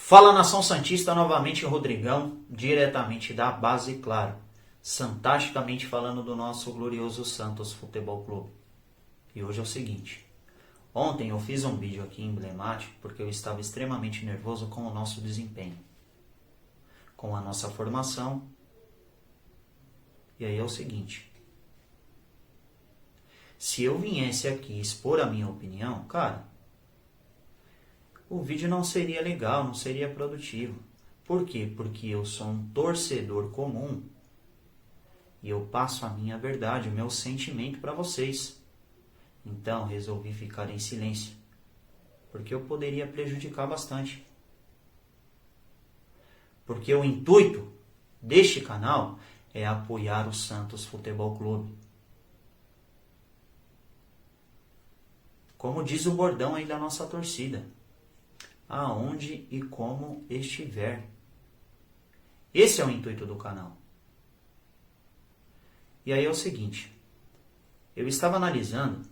Fala, nação santista, novamente Rodrigão, diretamente da base, claro, santasticamente falando do nosso glorioso Santos Futebol Clube. E hoje é o seguinte, ontem eu fiz um vídeo aqui emblemático porque eu estava extremamente nervoso com o nosso desempenho, com a nossa formação. E aí é o seguinte, se eu viesse aqui expor a minha opinião, cara, o vídeo não seria legal, não seria produtivo. Por quê? Porque eu sou um torcedor comum e eu passo a minha verdade, o meu sentimento para vocês. Então resolvi ficar em silêncio, porque eu poderia prejudicar bastante. Porque o intuito deste canal é apoiar o Santos Futebol Clube. Como diz o bordão aí da nossa torcida, aonde e como estiver. Esse é o intuito do canal. E aí é o seguinte, eu estava analisando,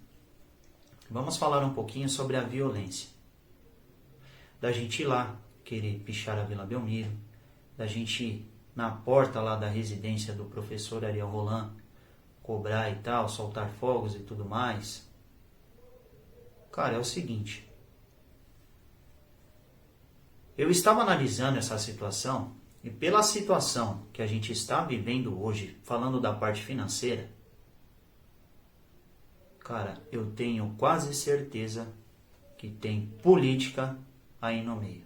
vamos falar um pouquinho sobre a violência. Da gente ir lá, querer pichar a Vila Belmiro, da gente ir na porta lá da residência do professor Ariel Roland, cobrar e tal, soltar fogos e tudo mais. Cara, é o seguinte, eu estava analisando essa situação e pela situação que a gente está vivendo hoje, falando da parte financeira, cara, eu tenho quase certeza que tem política aí no meio.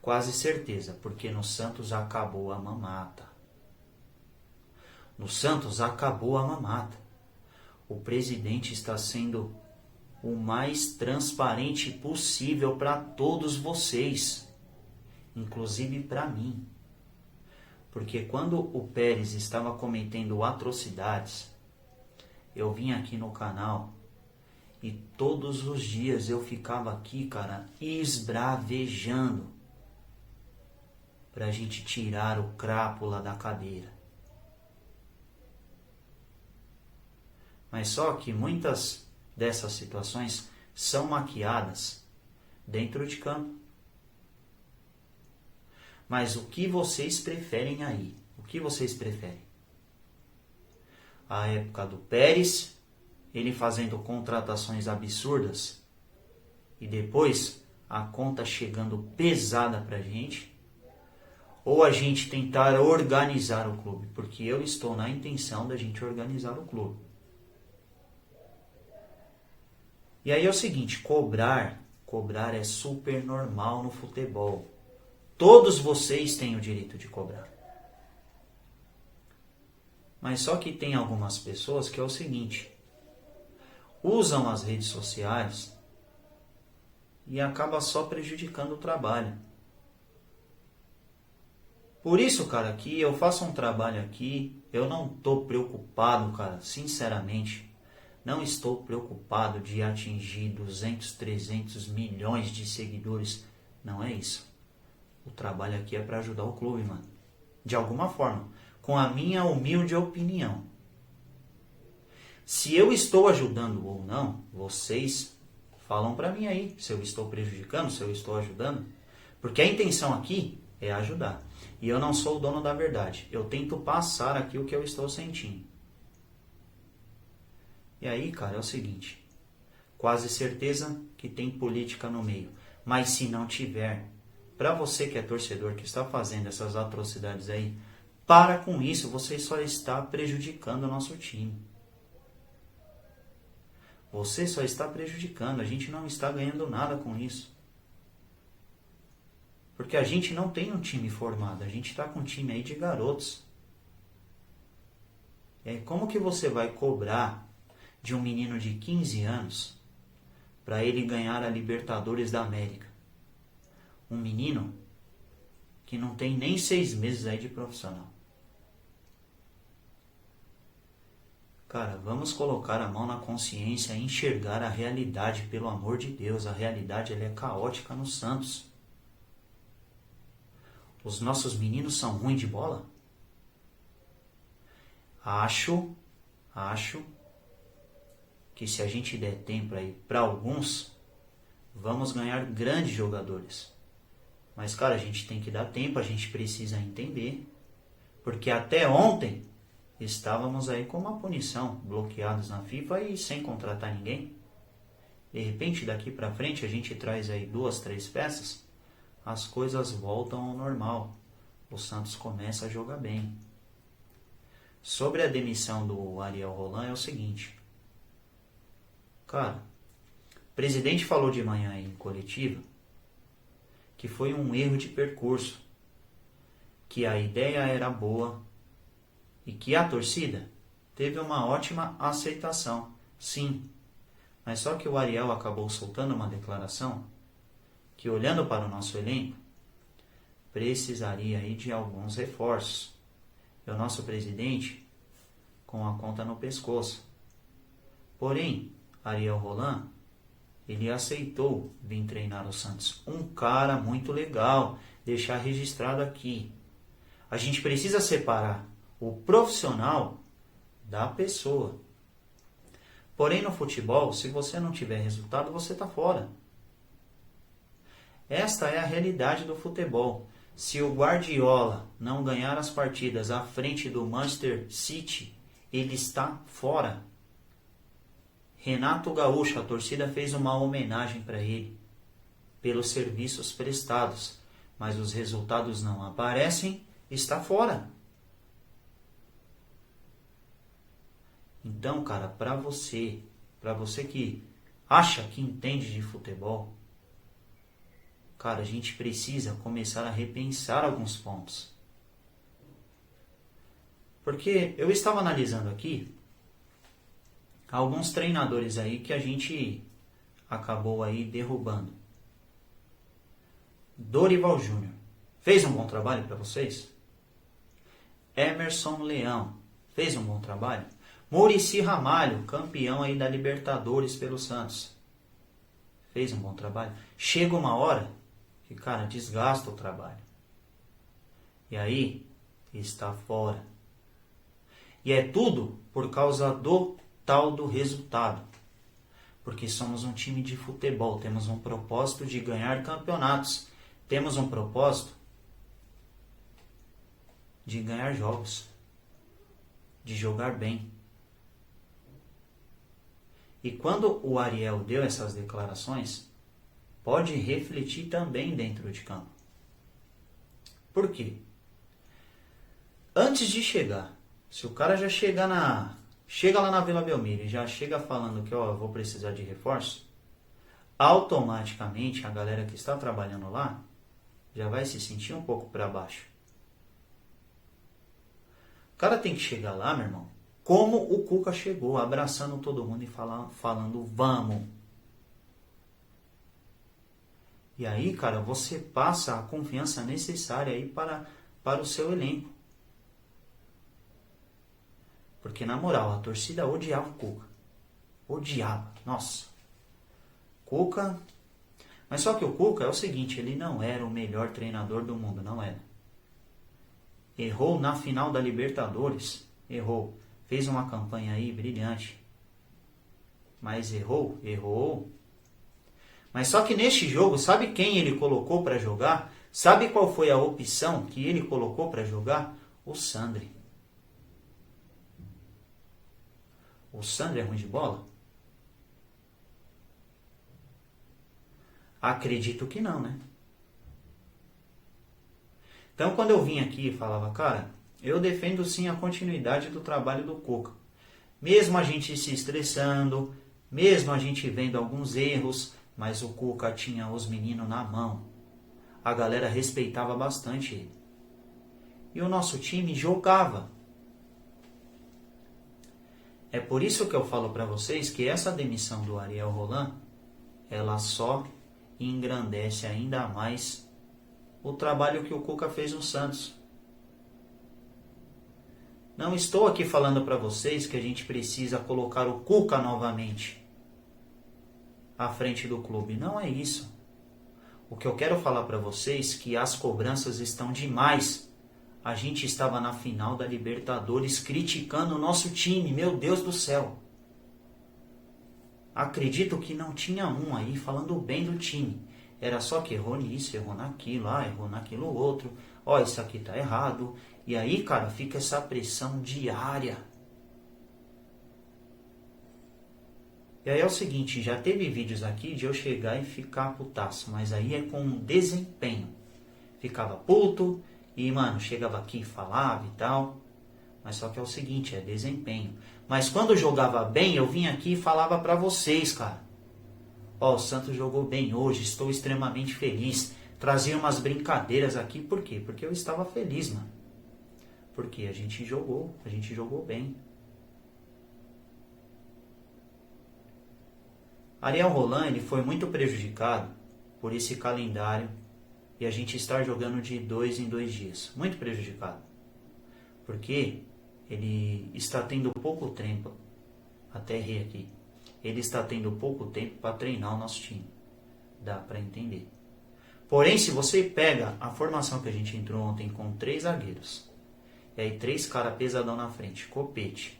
Quase certeza, porque no Santos acabou a mamata. No Santos acabou a mamata. O presidente está sendo o mais transparente possível para todos vocês, inclusive para mim. Porque quando o Pérez estava cometendo atrocidades, eu vim aqui no canal e todos os dias eu ficava aqui, cara, esbravejando pra gente tirar o crápula da cadeira. Mas só que muitas dessas situações são maquiadas dentro de campo. Mas o que vocês preferem aí? O que vocês preferem? A época do Pérez, ele fazendo contratações absurdas e depois a conta chegando pesada pra gente? Ou a gente tentar organizar o clube? Porque eu estou na intenção da gente organizar o clube. E aí é o seguinte, cobrar é super normal no futebol. Todos vocês têm o direito de cobrar. Mas só que tem algumas pessoas que é o seguinte, usam as redes sociais e acaba só prejudicando o trabalho. Por isso, cara, que eu faço um trabalho aqui, eu não estou preocupado, cara, sinceramente, não estou preocupado de atingir 200, 300 milhões de seguidores. Não é isso. O trabalho aqui é para ajudar o clube, mano. De alguma forma. Com a minha humilde opinião. Se eu estou ajudando ou não, vocês falam para mim aí. Se eu estou prejudicando, se eu estou ajudando. Porque a intenção aqui é ajudar. E eu não sou o dono da verdade. Eu tento passar aqui o que eu estou sentindo. E aí, cara, é o seguinte, quase certeza que tem política no meio. Mas se não tiver, para você que é torcedor, que está fazendo essas atrocidades aí, para com isso, você só está prejudicando o nosso time. Você só está prejudicando, a gente não está ganhando nada com isso. Porque a gente não tem um time formado, a gente está com um time aí de garotos. Como que você vai cobrar de um menino de 15 anos para ele ganhar a Libertadores da América? Um menino que não tem nem 6 meses aí de profissional. Cara, vamos colocar a mão na consciência e enxergar a realidade, pelo amor de Deus. A realidade ela é caótica no Santos. Os nossos meninos são ruins de bola? Acho que se a gente der tempo aí para alguns, vamos ganhar grandes jogadores. Mas, cara, a gente tem que dar tempo, a gente precisa entender. Porque até ontem estávamos aí com uma punição, bloqueados na FIFA e sem contratar ninguém. De repente, daqui para frente, a gente traz aí 2, 3 peças, as coisas voltam ao normal. O Santos começa a jogar bem. Sobre a demissão do Ariel Roland é o seguinte. Cara, o presidente falou de manhã aí em coletiva que foi um erro de percurso, que a ideia era boa e que a torcida teve uma ótima aceitação, sim. Mas só que o Ariel acabou soltando uma declaração que, olhando para o nosso elenco, precisaria aí de alguns reforços. E o nosso presidente com a conta no pescoço. Porém, Ariel Roland, ele aceitou vir treinar o Santos. Um cara muito legal, deixar registrado aqui. A gente precisa separar o profissional da pessoa. Porém, no futebol, se você não tiver resultado, você está fora. Esta é a realidade do futebol. Se o Guardiola não ganhar as partidas à frente do Manchester City, ele está fora. Renato Gaúcho, a torcida fez uma homenagem para ele pelos serviços prestados, mas os resultados não aparecem, está fora. Então, cara, para você que acha que entende de futebol, cara, a gente precisa começar a repensar alguns pontos. Porque eu estava analisando aqui alguns treinadores aí que a gente acabou aí derrubando. Dorival Júnior fez um bom trabalho para vocês? Emerson Leão fez um bom trabalho? Muricy Ramalho, campeão aí da Libertadores pelo Santos, fez um bom trabalho? Chega uma hora que, cara, desgasta o trabalho. E aí, está fora. E é tudo por causa do tal do resultado. Porque somos um time de futebol, temos um propósito de ganhar campeonatos, temos um propósito de ganhar jogos, de jogar bem. E quando o Ariel deu essas declarações, pode refletir também dentro de campo. Por quê? Antes de chegar, se o cara já chega lá na Vila Belmiro e já chega falando que eu vou precisar de reforço, automaticamente a galera que está trabalhando lá já vai se sentir um pouco para baixo. O cara tem que chegar lá, meu irmão, como o Cuca chegou, abraçando todo mundo e falando vamos. E aí, cara, você passa a confiança necessária aí para o seu elenco. Porque, na moral, a torcida odiava o Cuca. Odiava. Nossa. Cuca... Mas só que o Cuca é o seguinte, ele não era o melhor treinador do mundo, não era. Errou na final da Libertadores. Errou. Fez uma campanha aí brilhante. Mas errou. Mas só que neste jogo, sabe quem ele colocou para jogar? Sabe qual foi a opção que ele colocou para jogar? O Sandri. O Sandri é ruim de bola? Acredito que não, né? Então, quando eu vim aqui e falava, cara, eu defendo sim a continuidade do trabalho do Cuca. Mesmo a gente se estressando, mesmo a gente vendo alguns erros, mas o Cuca tinha os meninos na mão. A galera respeitava bastante ele. E o nosso time jogava. É por isso que eu falo para vocês que essa demissão do Ariel Roland, ela só engrandece ainda mais o trabalho que o Cuca fez no Santos. Não estou aqui falando para vocês que a gente precisa colocar o Cuca novamente à frente do clube. Não é isso. O que eu quero falar para vocês é que as cobranças estão demais. A gente estava na final da Libertadores criticando o nosso time. Meu Deus do céu. Acredito que não tinha um aí falando bem do time. era só que errou nisso, errou naquilo, errou naquilo outro, isso aqui tá errado. E aí, cara, fica essa pressão diária. E aí é o seguinte, já teve vídeos aqui de eu chegar e ficar putaço, mas aí é com desempenho. Ficava puto e, mano, chegava aqui e falava e tal. Mas só que é o seguinte, é desempenho. Mas quando jogava bem, eu vinha aqui e falava pra vocês, cara. O Santos jogou bem hoje, estou extremamente feliz. Trazia umas brincadeiras aqui, por quê? Porque eu estava feliz, mano. Porque a gente jogou bem. Ariel Roland, ele foi muito prejudicado por esse calendário e a gente estar jogando de 2 em 2 dias. Muito prejudicado. Porque ele está tendo pouco tempo, até errei aqui, ele está tendo pouco tempo para treinar o nosso time. Dá para entender. Porém, se você pega a formação que a gente entrou ontem com 3 zagueiros, e aí 3 caras pesadão na frente, Copete,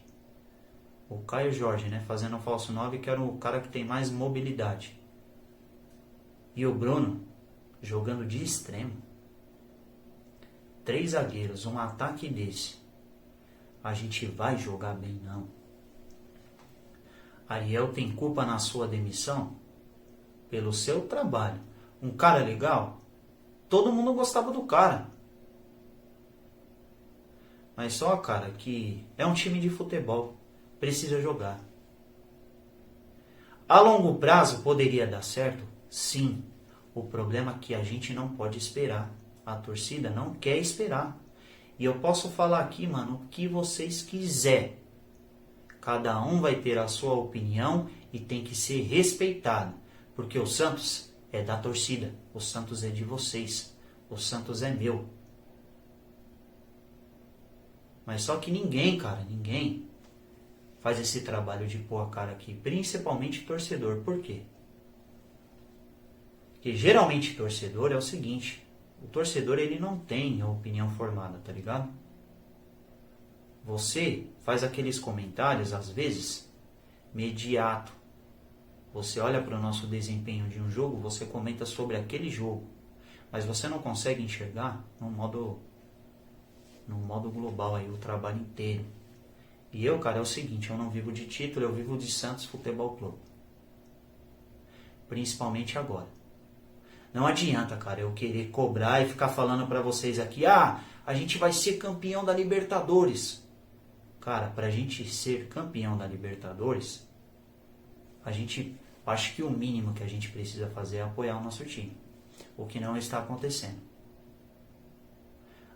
o Caio Jorge, né, fazendo o falso 9, que era o cara que tem mais mobilidade, e o Bruno jogando de extremo, 3 zagueiros, um ataque desse, a gente vai jogar bem, não. Ariel tem culpa na sua demissão pelo seu trabalho. Um cara legal, todo mundo gostava do cara. Mas só, cara, que é um time de futebol, precisa jogar. A longo prazo poderia dar certo? Sim. O problema é que a gente não pode esperar. A torcida não quer esperar. E eu posso falar aqui, mano, o que vocês quiserem. Cada um vai ter a sua opinião e tem que ser respeitado. Porque o Santos é da torcida. O Santos é de vocês. O Santos é meu. Mas só que ninguém, cara, ninguém faz esse trabalho de pôr a cara aqui. Principalmente torcedor. Por quê? Porque geralmente torcedor é o seguinte. O torcedor, ele não tem a opinião formada, tá ligado? Você faz aqueles comentários, às vezes, imediato. Você olha para o nosso desempenho de um jogo, você comenta sobre aquele jogo. Mas você não consegue enxergar no modo global aí, o trabalho inteiro. E eu, cara, é o seguinte, eu não vivo de título, eu vivo de Santos Futebol Clube. Principalmente agora. Não adianta, cara, eu querer cobrar e ficar falando pra vocês aqui, a gente vai ser campeão da Libertadores. Cara, pra gente ser campeão da Libertadores, acho que o mínimo que a gente precisa fazer é apoiar o nosso time. O que não está acontecendo.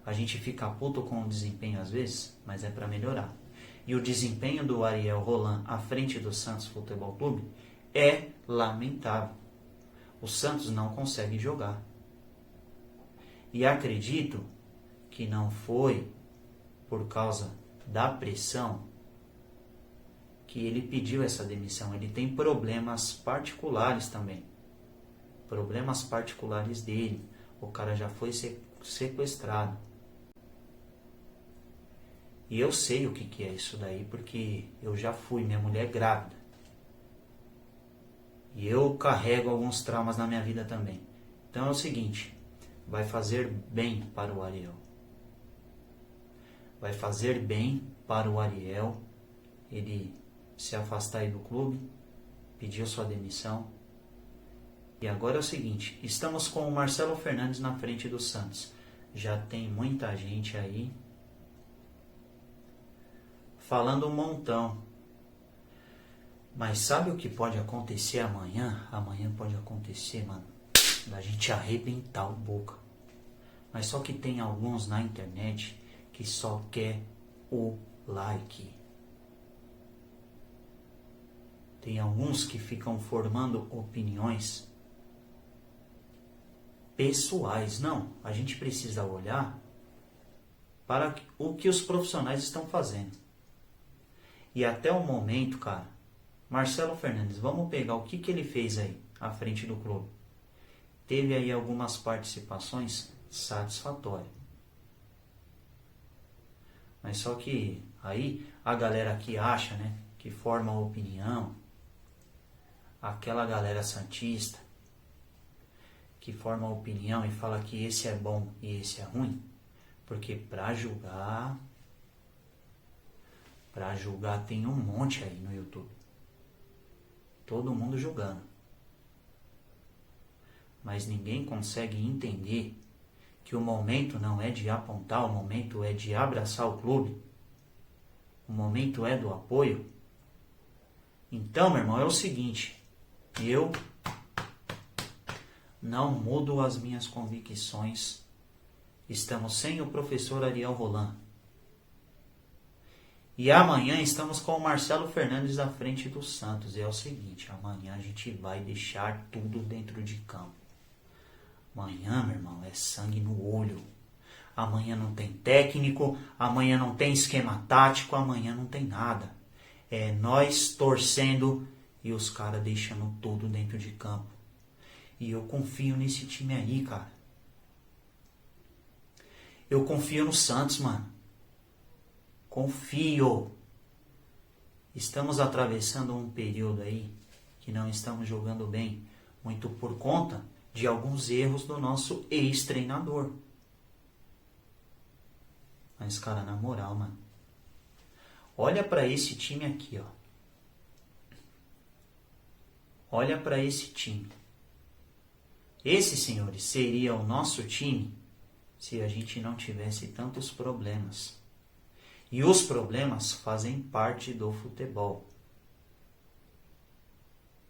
A gente fica puto com o desempenho às vezes, mas é pra melhorar. E o desempenho do Ariel Roland à frente do Santos Futebol Clube é lamentável. O Santos não consegue jogar. E acredito que não foi por causa da pressão que ele pediu essa demissão. Ele tem problemas particulares também. Problemas particulares dele. O cara já foi sequestrado. E eu sei o que é isso daí, porque eu já fui, minha mulher grávida. E eu carrego alguns traumas na minha vida também. Então é o seguinte, vai fazer bem para o Ariel. Vai fazer bem para o Ariel ele se afastar aí do clube, pediu sua demissão. E agora é o seguinte, estamos com o Marcelo Fernandes na frente do Santos. Já tem muita gente aí falando um montão. Mas sabe o que pode acontecer amanhã? Amanhã pode acontecer, mano, da gente arrebentar o Boca. Mas só que tem alguns na internet que só quer o like. Tem alguns que ficam formando opiniões pessoais. Não, a gente precisa olhar para o que os profissionais estão fazendo. E até o momento, cara, Marcelo Fernandes, vamos pegar o que ele fez aí à frente do clube. Teve aí algumas participações satisfatórias. Mas só que aí a galera que acha, né, que forma a opinião, aquela galera santista, que forma opinião e fala que esse é bom e esse é ruim, porque para julgar tem um monte aí no YouTube. Todo mundo julgando. Mas ninguém consegue entender que o momento não é de apontar, o momento é de abraçar o clube. O momento é do apoio. Então, meu irmão, é o seguinte, eu não mudo as minhas convicções. Estamos sem o professor Ariel Roland. E amanhã estamos com o Marcelo Fernandes à frente do Santos. E é o seguinte, amanhã a gente vai deixar tudo dentro de campo. Amanhã, meu irmão, é sangue no olho. Amanhã não tem técnico, amanhã não tem esquema tático, amanhã não tem nada. É nós torcendo e os caras deixando tudo dentro de campo. E eu confio nesse time aí, cara. Eu confio no Santos, mano. Confio. Estamos atravessando um período aí que não estamos jogando bem, muito por conta de alguns erros do nosso ex-treinador. Mas, cara, na moral, mano, olha pra esse time aqui, ó. Olha pra esse time. Esse, senhores, seria o nosso time se a gente não tivesse tantos problemas. E os problemas fazem parte do futebol.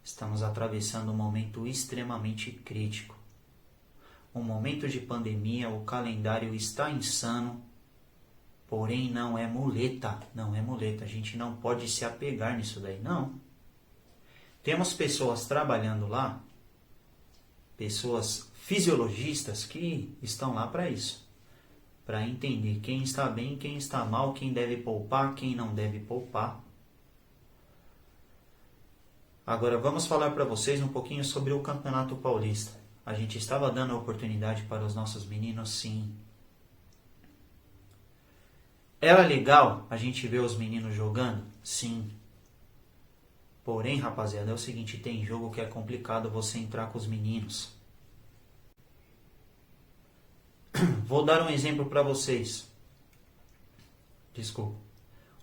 Estamos atravessando um momento extremamente crítico. Um momento de pandemia, o calendário está insano, porém não é muleta, a gente não pode se apegar nisso daí, não. Temos pessoas trabalhando lá, pessoas fisiologistas que estão lá para isso, para entender quem está bem, quem está mal, quem deve poupar, quem não deve poupar. Agora vamos falar para vocês um pouquinho sobre o Campeonato Paulista. A gente estava dando a oportunidade para os nossos meninos, sim. Era legal a gente ver os meninos jogando? Sim. Porém, rapaziada, é o seguinte, tem jogo que é complicado você entrar com os meninos. Vou dar um exemplo para vocês. Desculpa.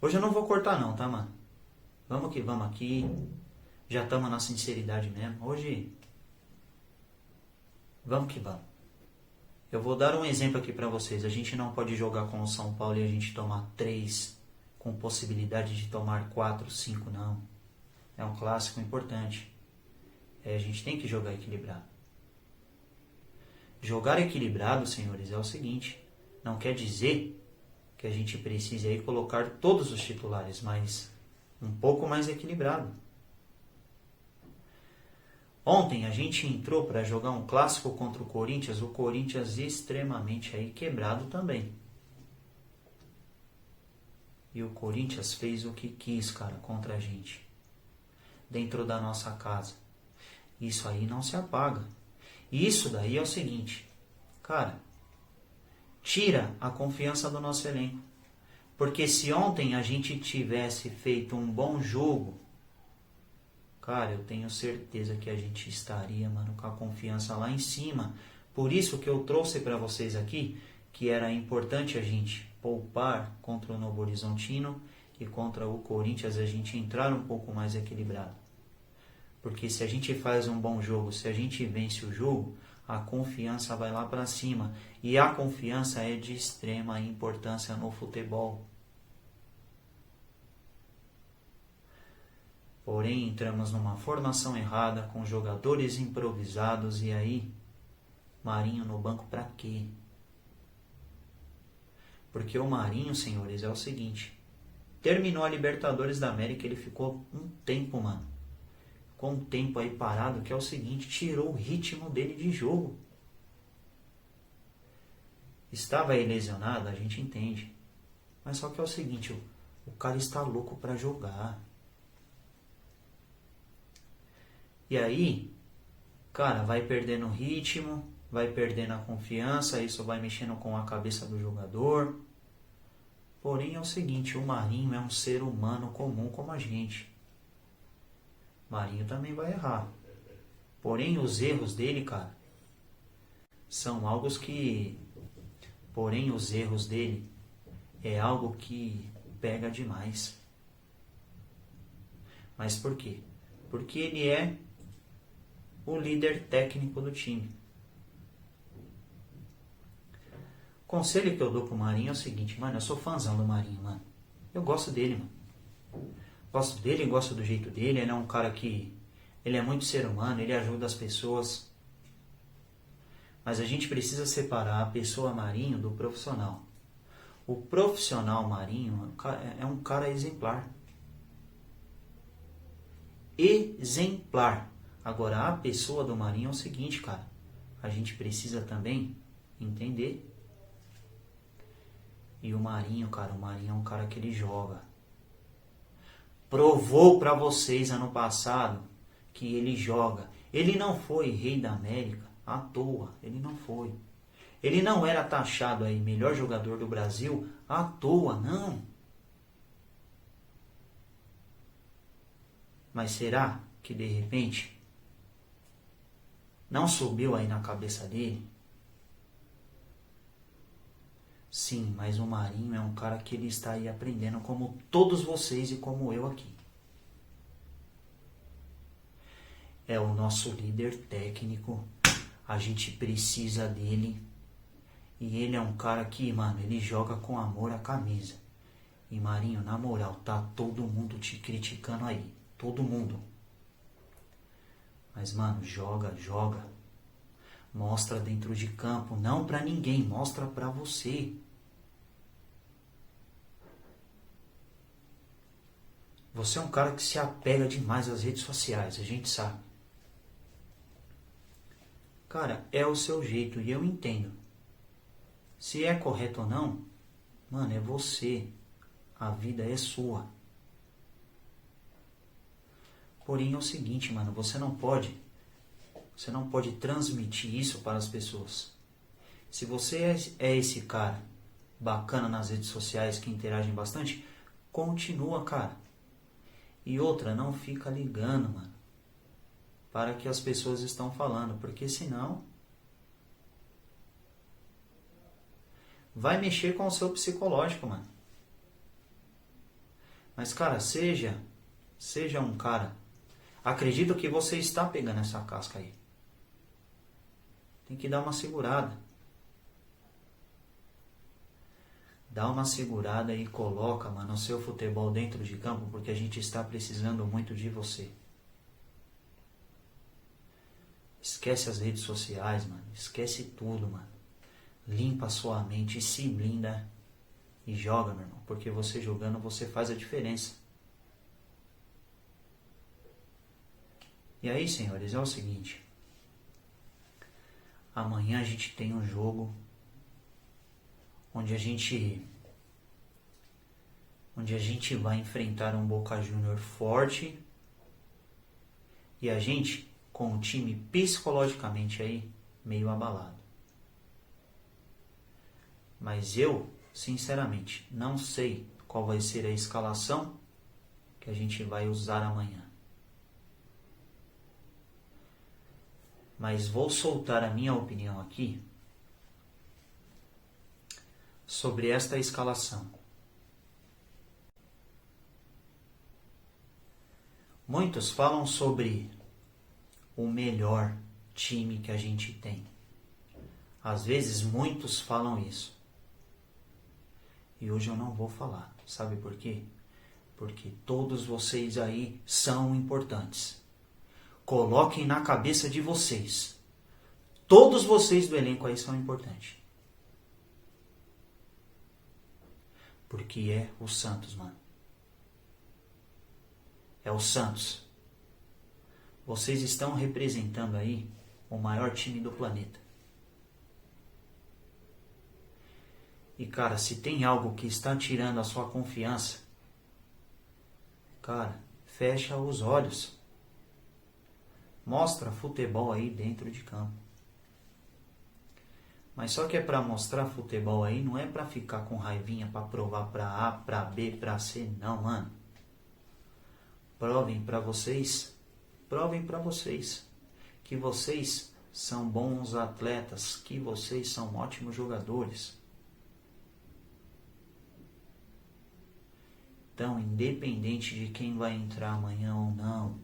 Hoje eu não vou cortar não, tá, mano? Vamos que vamos aqui. Já estamos na sinceridade mesmo. Hoje, vamos que vamos. Eu vou dar um exemplo aqui para vocês. A gente não pode jogar com o São Paulo e a gente tomar 3, com possibilidade de tomar 4, 5, não. É um clássico importante. A gente tem que jogar equilibrado. Jogar equilibrado, senhores, é o seguinte. Não quer dizer que a gente precise aí colocar todos os titulares, mas um pouco mais equilibrado. Ontem a gente entrou para jogar um clássico contra o Corinthians extremamente aí quebrado também. E o Corinthians fez o que quis, cara, contra a gente. Dentro da nossa casa. Isso aí não se apaga. E isso daí é o seguinte, cara, tira a confiança do nosso elenco. Porque se ontem a gente tivesse feito um bom jogo, cara, eu tenho certeza que a gente estaria, mano, com a confiança lá em cima. Por isso que eu trouxe para vocês aqui que era importante a gente poupar contra o Novo Horizontino e contra o Corinthians a gente entrar um pouco mais equilibrado. Porque se a gente faz um bom jogo, se a gente vence o jogo, a confiança vai lá para cima. E a confiança é de extrema importância no futebol. Porém, entramos numa formação errada, com jogadores improvisados, e aí, Marinho no banco pra quê? Porque o Marinho, senhores, é o seguinte, terminou a Libertadores da América, ele ficou um tempo, mano, com um tempo aí parado, que é o seguinte, tirou o ritmo dele de jogo. Estava aí lesionado, a gente entende. Mas só que é o seguinte, o cara está louco pra jogar. E aí, cara, vai perdendo o ritmo, vai perdendo a confiança, isso vai mexendo com a cabeça do jogador. Porém é o seguinte, o Marinho é um ser humano comum como a gente. Marinho também vai errar. Porém, os erros dele, cara, são algo que, porém, os erros dele é algo que pega demais. Mas por quê? Porque ele é o líder técnico do time. O conselho que eu dou pro Marinho é o seguinte, mano, eu sou fãzão do Marinho, mano. Eu gosto dele, mano. Gosto dele, gosto do jeito dele. Ele é um cara que... ele é muito ser humano, ele ajuda as pessoas. Mas a gente precisa separar a pessoa Marinho do profissional. O profissional Marinho é um cara exemplar. Exemplar. Agora, a pessoa do Marinho é o seguinte, cara. A gente precisa também entender. E o Marinho, cara, o Marinho é um cara que ele joga. Provou pra vocês ano passado que ele joga. Ele não foi rei da América à toa. Ele não foi. Ele não era taxado aí melhor jogador do Brasil à toa, não. Mas será que de repente não subiu aí na cabeça dele? Sim, mas o Marinho é um cara que ele está aí aprendendo como todos vocês e como eu aqui. É o nosso líder técnico. A gente precisa dele. E ele é um cara que, mano, ele joga com amor a camisa. E Marinho, na moral, tá todo mundo te criticando aí. Todo mundo. Mas, mano, joga. Mostra dentro de campo. Não pra ninguém, mostra pra você. Você é um cara que se apega demais às redes sociais, a gente sabe. Cara, é o seu jeito e eu entendo. Se é correto ou não, mano, é você. A vida é sua. Porém é o seguinte, mano, você não pode transmitir isso para as pessoas. Se você é esse cara bacana nas redes sociais, que interagem bastante, continua, cara. E outra, não fica ligando, mano, para que as pessoas estão falando, porque senão vai mexer com o seu psicológico, mano. Mas, cara, seja um cara. Acredito que você está pegando essa casca aí. Tem que dar uma segurada. Dá uma segurada e coloca, mano, o seu futebol dentro de campo, porque a gente está precisando muito de você. Esquece as redes sociais, mano. Esquece tudo, mano. Limpa a sua mente e se blinda e joga, meu irmão. Porque você jogando, você faz a diferença. E aí, senhores, é o seguinte. Amanhã a gente tem um jogo onde a gente vai enfrentar um Boca Juniors forte e a gente com o time psicologicamente aí meio abalado. Mas eu, sinceramente, não sei qual vai ser a escalação que a gente vai usar amanhã. Mas vou soltar a minha opinião aqui sobre esta escalação. Muitos falam sobre o melhor time que a gente tem. Às vezes muitos falam isso. E hoje eu não vou falar. Sabe por quê? Porque todos vocês aí são importantes. Coloquem na cabeça de vocês. Todos vocês do elenco aí são importantes. Porque é o Santos, mano. É o Santos. Vocês estão representando aí o maior time do planeta. E, cara, se tem algo que está tirando a sua confiança, cara, fecha os olhos. Mostra futebol aí dentro de campo. Mas só que é pra mostrar futebol aí, não é pra ficar com raivinha, pra provar pra A, pra B, pra C, não, mano. Provem pra vocês que vocês são bons atletas, que vocês são ótimos jogadores. Então, independente de quem vai entrar amanhã ou não,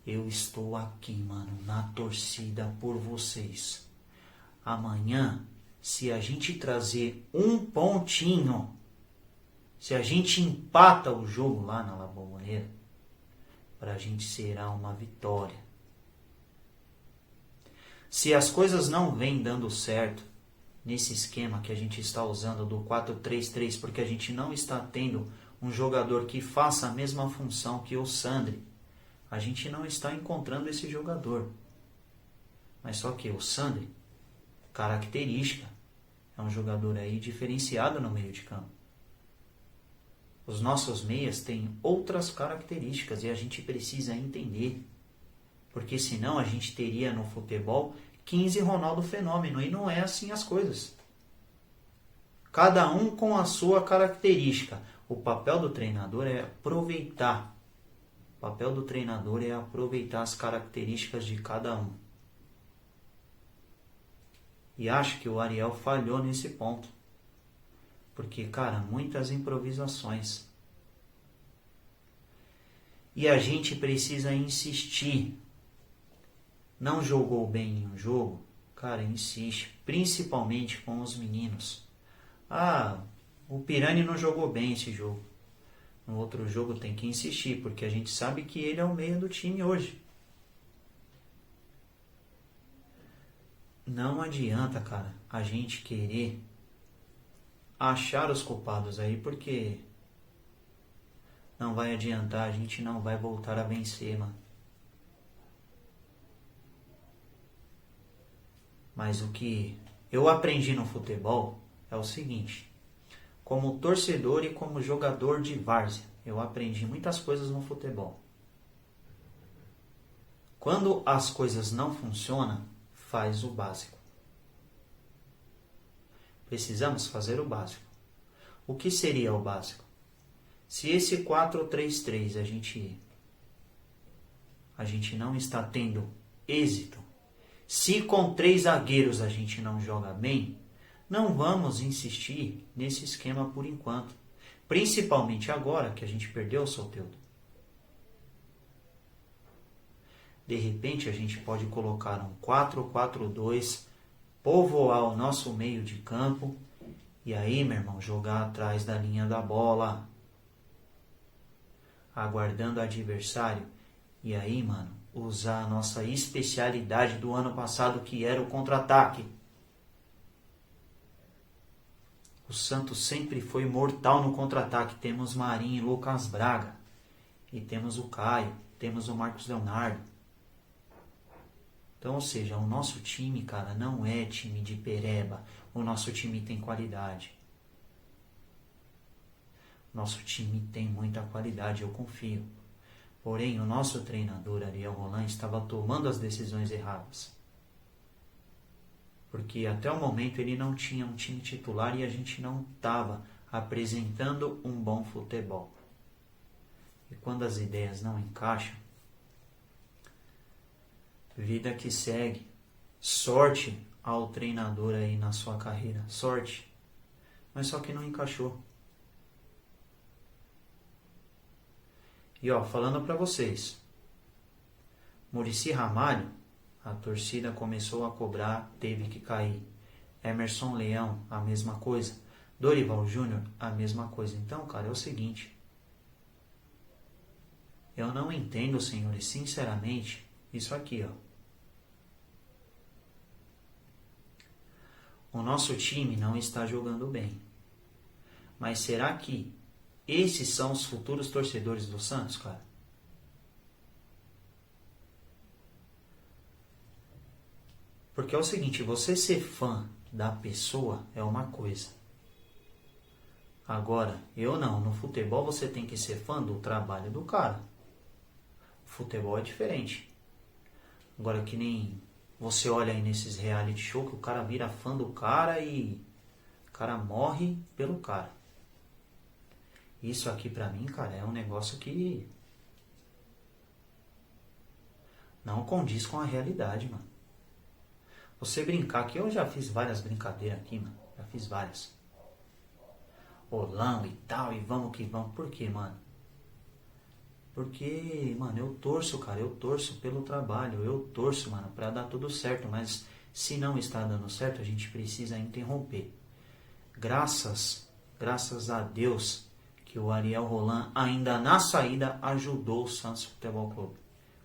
eu estou aqui, mano, na torcida por vocês. Amanhã, se a gente trazer um pontinho, se a gente empata o jogo lá na La Bombonera, pra gente será uma vitória. Se as coisas não vêm dando certo nesse esquema que a gente está usando do 4-3-3, porque a gente não está tendo um jogador que faça a mesma função que o Sandri, a gente não está encontrando esse jogador. Mas só que o Sandri, característica, é um jogador aí diferenciado no meio de campo. Os nossos meias têm outras características e a gente precisa entender. Porque senão a gente teria no futebol 15 Ronaldo Fenômeno, e não é assim as coisas. Cada um com a sua característica. O papel do treinador é aproveitar. O papel do treinador é aproveitar as características de cada um. E acho que o Ariel falhou nesse ponto. Porque, cara, muitas improvisações. E a gente precisa insistir. Não jogou bem em um jogo? Cara, insiste. Principalmente com os meninos. Ah, o Pirani não jogou bem esse jogo. No outro jogo tem que insistir, porque a gente sabe que ele é o meio do time hoje. Não adianta, cara, a gente querer achar os culpados aí, porque não vai adiantar, a gente não vai voltar a vencer, mano. Mas o que eu aprendi no futebol é o seguinte: como torcedor e como jogador de várzea, eu aprendi muitas coisas no futebol. Quando as coisas não funcionam, faz o básico. Precisamos fazer o básico. O que seria o básico? Se esse 4-3-3 a gente não está tendo êxito, se com 3 zagueiros a gente não joga bem, não vamos insistir nesse esquema por enquanto. Principalmente agora que a gente perdeu o Soteldo. De repente a gente pode colocar um 4-4-2, povoar o nosso meio de campo e aí, meu irmão, jogar atrás da linha da bola, aguardando o adversário. E aí, mano, usar a nossa especialidade do ano passado, que era o contra-ataque. O Santos sempre foi mortal no contra-ataque. Temos Marinho e Lucas Braga. E temos o Caio. Temos o Marcos Leonardo. Então, ou seja, o nosso time, cara, não é time de pereba. O nosso time tem qualidade. Nosso time tem muita qualidade, eu confio. Porém, o nosso treinador, Ariel Roland, estava tomando as decisões erradas. Porque até o momento ele não tinha um time titular e a gente não estava apresentando um bom futebol. E quando as ideias não encaixam, vida que segue. Sorte ao treinador aí na sua carreira. Sorte. Mas só que não encaixou. E ó, falando para vocês, Muricy Ramalho, a torcida começou a cobrar, teve que cair. Emerson Leão, a mesma coisa. Dorival Júnior, a mesma coisa. Então, cara, é o seguinte. Eu não entendo, senhores, sinceramente, isso aqui, ó. O nosso time não está jogando bem. Mas será que esses são os futuros torcedores do Santos, cara? Porque é o seguinte, você ser fã da pessoa é uma coisa. Agora, eu não. No futebol você tem que ser fã do trabalho do cara. O futebol é diferente. Agora, que nem você olha aí nesses reality show que o cara vira fã do cara e o cara morre pelo cara. Isso aqui pra mim, cara, é um negócio que não condiz com a realidade, mano. Você brincar, que eu já fiz várias brincadeiras aqui, mano. Já fiz várias. Rolando e tal, e vamos que vamos. Por quê, mano? Porque, mano, eu torço, cara. Eu torço pelo trabalho. Eu torço, mano, pra dar tudo certo. Mas se não está dando certo, a gente precisa interromper. Graças a Deus que o Ariel Roland, ainda na saída, ajudou o Santos Futebol Clube,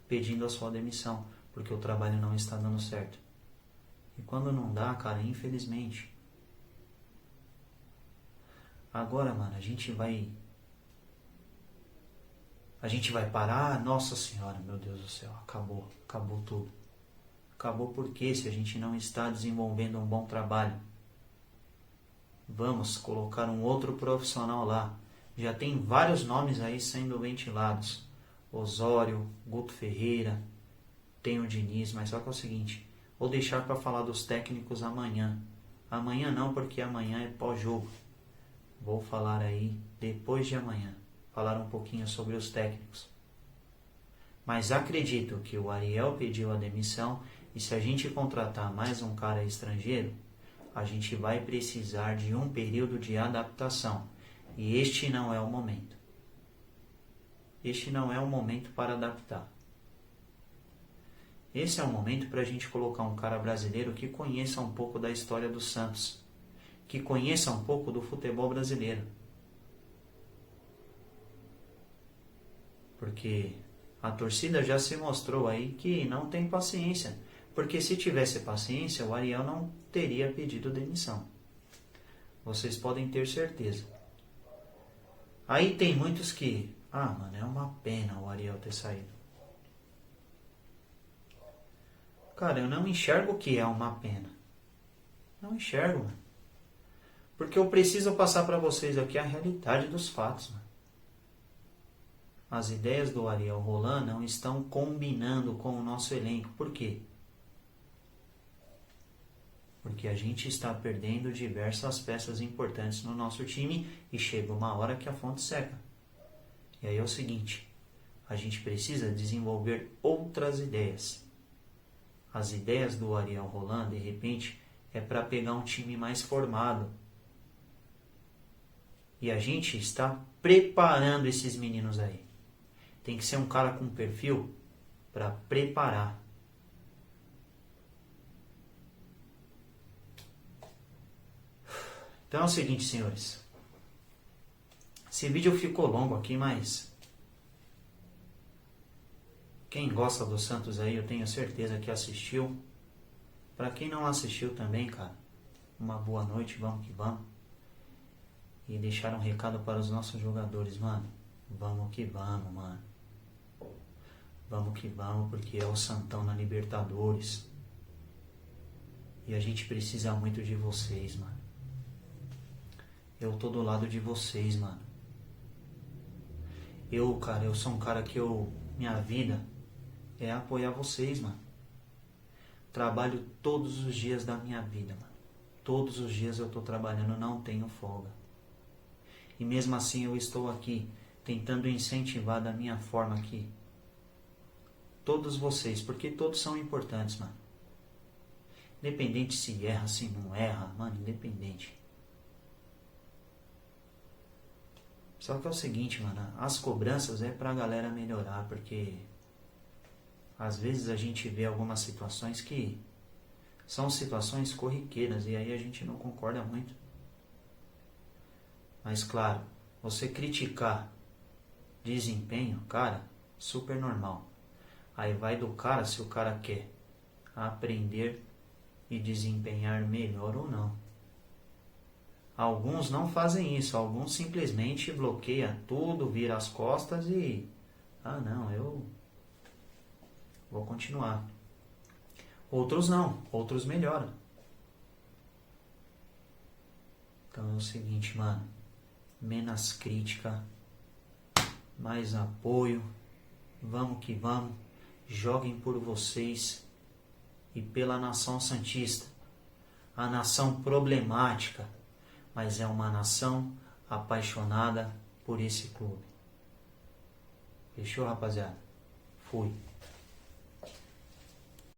pedindo a sua demissão, porque o trabalho não está dando certo. E quando não dá, cara, infelizmente. Agora, mano, a gente vai parar. Nossa Senhora, meu Deus do céu, acabou tudo. Acabou porque se a gente não está desenvolvendo um bom trabalho, vamos colocar um outro profissional lá. Já tem vários nomes aí sendo ventilados. Osório, Guto Ferreira, tem o Diniz, mas só que é o seguinte, vou deixar para falar dos técnicos amanhã. Amanhã não, porque amanhã é pós-jogo. Vou falar aí depois de amanhã. Falar um pouquinho sobre os técnicos. Mas acredito que o Ariel pediu a demissão e se a gente contratar mais um cara estrangeiro, a gente vai precisar de um período de adaptação. E este não é o momento. Este não é o momento para adaptar. Esse é o momento para a gente colocar um cara brasileiro que conheça um pouco da história do Santos, que conheça um pouco do futebol brasileiro. Porque a torcida já se mostrou aí que não tem paciência. Porque se tivesse paciência, o Ariel não teria pedido demissão. Vocês podem ter certeza. Aí tem muitos que... mano, é uma pena o Ariel ter saído. Cara, eu não enxergo que é uma pena. Não enxergo, mano. Porque eu preciso passar para vocês aqui a realidade dos fatos, mano. As ideias do Ariel Roland não estão combinando com o nosso elenco. Por quê? Porque a gente está perdendo diversas peças importantes no nosso time e chega uma hora que a fonte seca. E aí é o seguinte, a gente precisa desenvolver outras ideias. As ideias do Ariel Roland, de repente, é para pegar um time mais formado. E a gente está preparando esses meninos aí. Tem que ser um cara com perfil para preparar. Então é o seguinte, senhores. Esse vídeo ficou longo aqui, mas quem gosta do Santos aí, eu tenho certeza que assistiu. Para quem não assistiu também, cara, uma boa noite, vamos que vamos. E deixar um recado para os nossos jogadores, mano. Vamos que vamos, mano. Vamos que vamos, porque é o Santão na Libertadores. E a gente precisa muito de vocês, mano. Eu tô do lado de vocês, mano. Eu sou um cara que minha vida é apoiar vocês, mano. Trabalho todos os dias da minha vida, mano. Todos os dias eu tô trabalhando, não tenho folga. E mesmo assim eu estou aqui, tentando incentivar da minha forma aqui. Todos vocês, porque todos são importantes, mano. Independente se erra, se não erra, mano, independente. Só que é o seguinte, mano, as cobranças é pra galera melhorar, porque às vezes a gente vê algumas situações que são situações corriqueiras e aí a gente não concorda muito. Mas claro, você criticar desempenho, cara, super normal. Aí vai do cara se o cara quer aprender e desempenhar melhor ou não. Alguns não fazem isso, alguns simplesmente bloqueiam tudo, viram as costas e... não, eu vou continuar. Outros não, outros melhoram. Então é o seguinte, mano, menos crítica, mais apoio, vamos que vamos, joguem por vocês e pela nação santista, a nação problemática, mas é uma nação apaixonada por esse clube. Fechou, rapaziada? Fui.